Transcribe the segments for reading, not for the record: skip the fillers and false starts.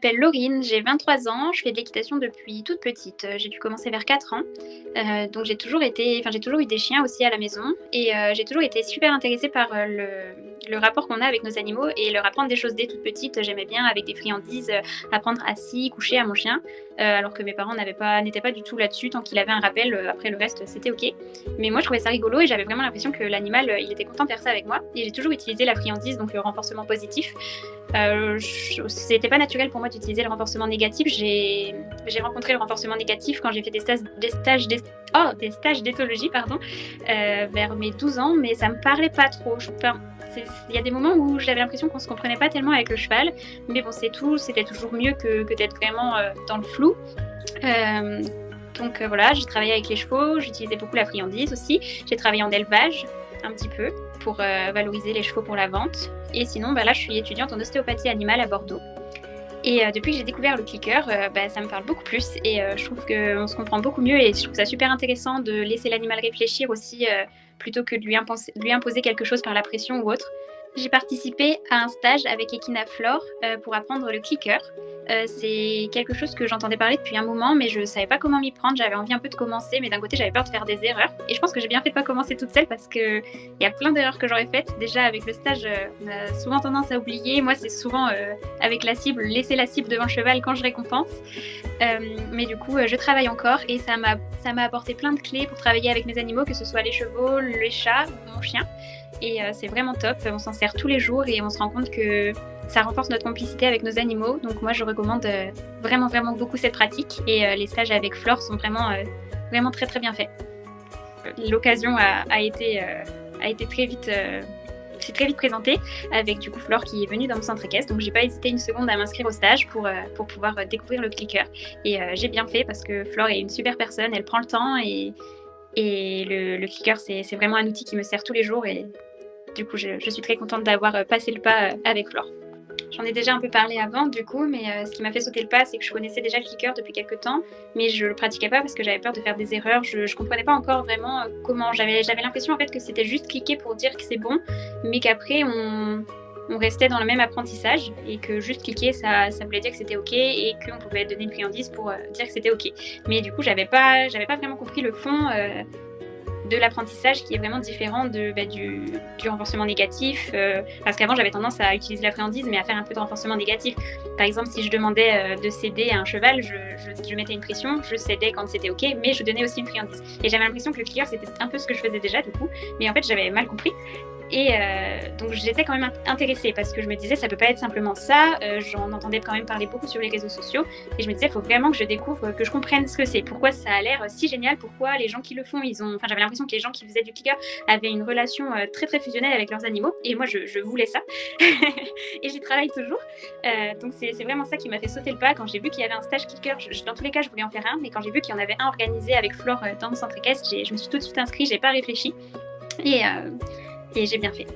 Je m'appelle Laurine, j'ai 23 ans, je fais de l'équitation depuis toute petite. J'ai dû commencer vers 4 ans. Donc j'ai toujours eu des chiens aussi à la maison et j'ai toujours été super intéressée par le rapport qu'on a avec nos animaux et leur apprendre des choses dès toute petite. J'aimais bien avec des friandises apprendre assis, coucher à mon chien, alors que mes parents n'étaient pas du tout là-dessus. Tant qu'il avait un rappel, après le reste c'était ok. Mais moi je trouvais ça rigolo et j'avais vraiment l'impression que l'animal il était content de faire ça avec moi. Et j'ai toujours utilisé la friandise, donc le renforcement positif. C'était pas naturel pour moi d'utiliser le renforcement négatif. J'ai rencontré le renforcement négatif quand j'ai fait des stages d'éthologie vers mes 12 ans, mais ça me parlait pas trop. Il y a des moments où j'avais l'impression qu'on se comprenait pas tellement avec le cheval, mais bon, c'est tout, c'était toujours mieux que d'être vraiment dans le flou. Voilà, j'ai travaillé avec les chevaux, j'utilisais beaucoup la friandise aussi. J'ai travaillé en élevage un petit peu pour valoriser les chevaux pour la vente. Et sinon, là, je suis étudiante en ostéopathie animale à Bordeaux. Et depuis que j'ai découvert le clicker, ça me parle beaucoup plus et je trouve qu'on se comprend beaucoup mieux et je trouve ça super intéressant de laisser l'animal réfléchir aussi plutôt que de lui imposer quelque chose par la pression ou autre. J'ai participé à un stage avec Equinaflore pour apprendre le clicker. C'est quelque chose que j'entendais parler depuis un moment, mais je savais pas comment m'y prendre. J'avais envie un peu de commencer, mais d'un côté, j'avais peur de faire des erreurs. Et je pense que j'ai bien fait de pas commencer toute seule parce qu'il y a plein d'erreurs que j'aurais faites. Déjà, avec le stage, on a souvent tendance à oublier. Moi, c'est souvent avec la cible, laisser la cible devant le cheval quand je récompense. Mais du coup, je travaille encore et ça m'a apporté plein de clés pour travailler avec mes animaux, que ce soit les chevaux, les chats ou mon chien. Et c'est vraiment top. On s'en sert tous les jours et on se rend compte que ça renforce notre complicité avec nos animaux. Donc moi, je recommande vraiment, vraiment beaucoup cette pratique. Et les stages avec Flore sont vraiment très, très bien faits. L'occasion a été très vite... c'est très vite présenté avec du coup Flore qui est venue dans mon centre équestre. Donc j'ai pas hésité une seconde à m'inscrire au stage pour pouvoir découvrir le clicker. Et j'ai bien fait parce que Flore est une super personne, elle prend le temps et le clicker c'est vraiment un outil qui me sert tous les jours et du coup je suis très contente d'avoir passé le pas avec Flore. J'en ai déjà un peu parlé avant du coup, mais ce qui m'a fait sauter le pas, c'est que je connaissais déjà le clicker depuis quelques temps, mais je le pratiquais pas parce que j'avais peur de faire des erreurs. Je comprenais pas encore vraiment comment. J'avais l'impression en fait que c'était juste cliquer pour dire que c'est bon, mais qu'après on restait dans le même apprentissage et que juste cliquer ça voulait dire que c'était ok et qu'on pouvait donner une friandise pour dire que c'était ok. Mais du coup j'avais pas vraiment compris le fond de l'apprentissage qui est vraiment différent du renforcement négatif, parce qu'avant j'avais tendance à utiliser la friandise mais à faire un peu de renforcement négatif. Par exemple, si je demandais de céder à un cheval, je mettais une pression, je cédais quand c'était ok, mais je donnais aussi une friandise. Et j'avais l'impression que le clicker c'était un peu ce que je faisais déjà du coup, mais en fait j'avais mal compris. Et donc j'étais quand même intéressée parce que je me disais ça peut pas être simplement ça. J'en entendais quand même parler beaucoup sur les réseaux sociaux et je me disais il faut vraiment que je découvre, que je comprenne ce que c'est, pourquoi ça a l'air si génial, pourquoi les gens qui le font j'avais l'impression que les gens qui faisaient du clicker avaient une relation très très fusionnelle avec leurs animaux et moi je voulais ça et j'y travaille toujours. Donc c'est vraiment ça qui m'a fait sauter le pas quand j'ai vu qu'il y avait un stage clicker. Dans tous les cas je voulais en faire un, mais quand j'ai vu qu'il y en avait un organisé avec Flore dans mon centre équestre, je me suis tout de suite inscrite, j'ai pas réfléchi et j'ai bien fait.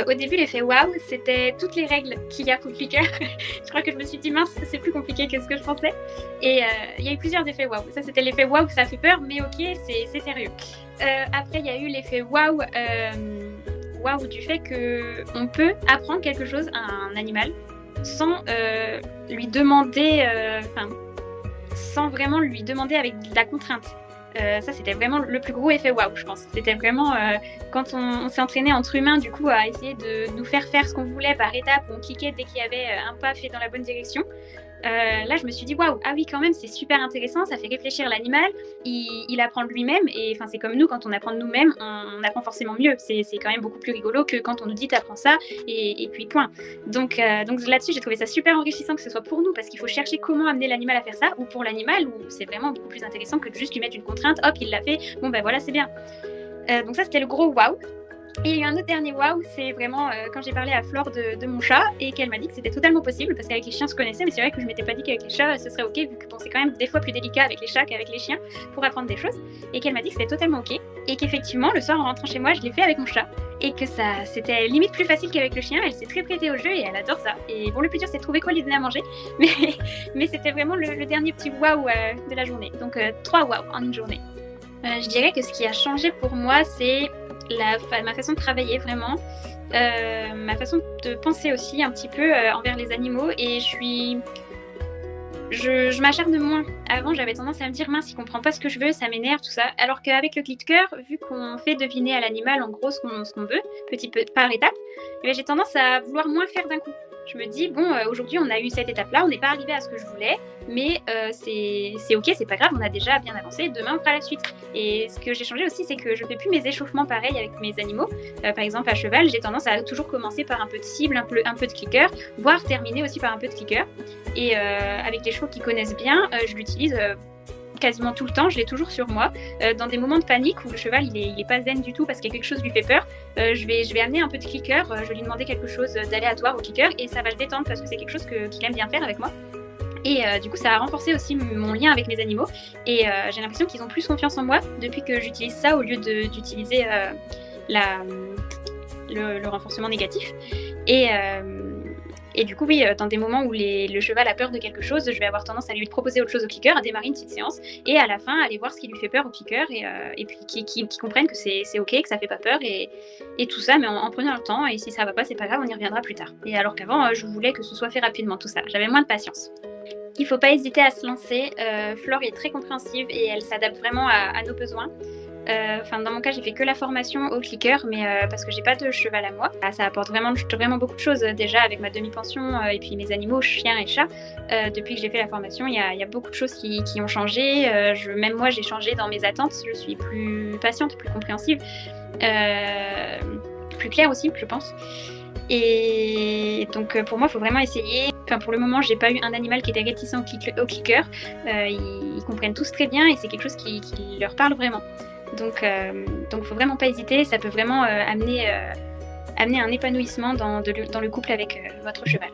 Au début, l'effet waouh, c'était toutes les règles qu'il y a pour le clicker. Je crois que je me suis dit, mince, c'est plus compliqué que ce que je pensais. Et il y a eu plusieurs effets waouh. Ça, c'était l'effet waouh, ça fait peur, mais ok, c'est sérieux. Après, il y a eu l'effet waouh du fait qu'on peut apprendre quelque chose à un animal sans lui demander, sans vraiment lui demander avec de la contrainte. Ça c'était vraiment le plus gros effet waouh, je pense. C'était vraiment quand on s'est entraîné entre humains du coup à essayer de nous faire ce qu'on voulait par étapes, où on cliquait dès qu'il y avait un pas fait dans la bonne direction. Là je me suis dit waouh, ah oui quand même c'est super intéressant, ça fait réfléchir l'animal, il apprend de lui-même et c'est comme nous quand on apprend de nous-mêmes, on apprend forcément mieux, c'est quand même beaucoup plus rigolo que quand on nous dit t'apprends ça et puis point. Donc là-dessus j'ai trouvé ça super enrichissant que ce soit pour nous parce qu'il faut chercher comment amener l'animal à faire ça, ou pour l'animal où c'est vraiment beaucoup plus intéressant que de juste lui mettre une contrainte, hop il l'a fait, bon voilà c'est bien. Donc ça c'était le gros waouh. Et il y a eu un autre dernier waouh, c'est vraiment quand j'ai parlé à Flore de mon chat et qu'elle m'a dit que c'était totalement possible parce qu'avec les chiens je connaissais, mais c'est vrai que je m'étais pas dit qu'avec les chats ce serait ok vu que c'est quand même des fois plus délicat avec les chats qu'avec les chiens pour apprendre des choses, et qu'elle m'a dit que c'était totalement ok et qu'effectivement le soir en rentrant chez moi je l'ai fait avec mon chat et que ça c'était limite plus facile qu'avec le chien. Elle s'est très prêtée au jeu et elle adore ça. Et bon, le plus dur c'est de trouver quoi lui donner à manger, mais c'était vraiment le dernier petit waouh de la journée. Donc 3 waouh en une journée. Je dirais que ce qui a changé pour moi c'est ma façon de travailler vraiment. ma façon de penser aussi un petit peu envers les animaux et je m'acharne moins. Avant, j'avais tendance à me dire mince, il comprend pas ce que je veux, ça m'énerve, tout ça. Alors qu'avec le clicker, vu qu'on fait deviner à l'animal en gros ce qu'on veut, petit peu par étape, eh bien, j'ai tendance à vouloir moins faire d'un coup. Je me dis, bon, aujourd'hui on a eu cette étape-là, on n'est pas arrivé à ce que je voulais, mais c'est ok, c'est pas grave, on a déjà bien avancé, demain on fera la suite. Et ce que j'ai changé aussi, c'est que je fais plus mes échauffements pareils avec mes animaux. Par exemple, à cheval, j'ai tendance à toujours commencer par un peu de cible, un peu de clicker, voire terminer aussi par un peu de clicker. Et avec les chevaux qui connaissent bien, je l'utilise quasiment tout le temps, je l'ai toujours sur moi. Dans des moments de panique où le cheval il est pas zen du tout parce que quelque chose lui fait peur, je vais amener un peu de clicker, je vais lui demander quelque chose d'aléatoire au clicker et ça va le détendre parce que c'est quelque chose qu'il aime bien faire avec moi. Et du coup, ça a renforcé aussi mon lien avec mes animaux. Et j'ai l'impression qu'ils ont plus confiance en moi depuis que j'utilise ça au lieu d'utiliser le renforcement négatif. Et du coup, oui, dans des moments où le cheval a peur de quelque chose, je vais avoir tendance à lui proposer autre chose au clicker, à démarrer une petite séance, et à la fin, aller voir ce qui lui fait peur au clicker, et puis qui comprennent que c'est ok, que ça fait pas peur, et tout ça, mais en prenant le temps, et si ça va pas, c'est pas grave, on y reviendra plus tard. Et alors qu'avant, je voulais que ce soit fait rapidement, tout ça. J'avais moins de patience. Il ne faut pas hésiter à se lancer. Flore est très compréhensive et elle s'adapte vraiment à nos besoins. Dans mon cas, j'ai fait que la formation au clicker, mais parce que j'ai pas de cheval à moi. Ça apporte vraiment beaucoup de choses déjà avec ma demi-pension et puis mes animaux, chiens et chats. Depuis que j'ai fait la formation, il y a beaucoup de choses qui ont changé. Même moi, j'ai changé dans mes attentes. Je suis plus patiente, plus compréhensive, plus claire aussi, je pense. Et donc pour moi, il faut vraiment essayer. Pour le moment, j'ai pas eu un animal qui était réticent au clicker. Ils comprennent tous très bien et c'est quelque chose qui leur parle vraiment. Donc faut vraiment pas hésiter. Ça peut vraiment amener un épanouissement dans le couple avec votre cheval.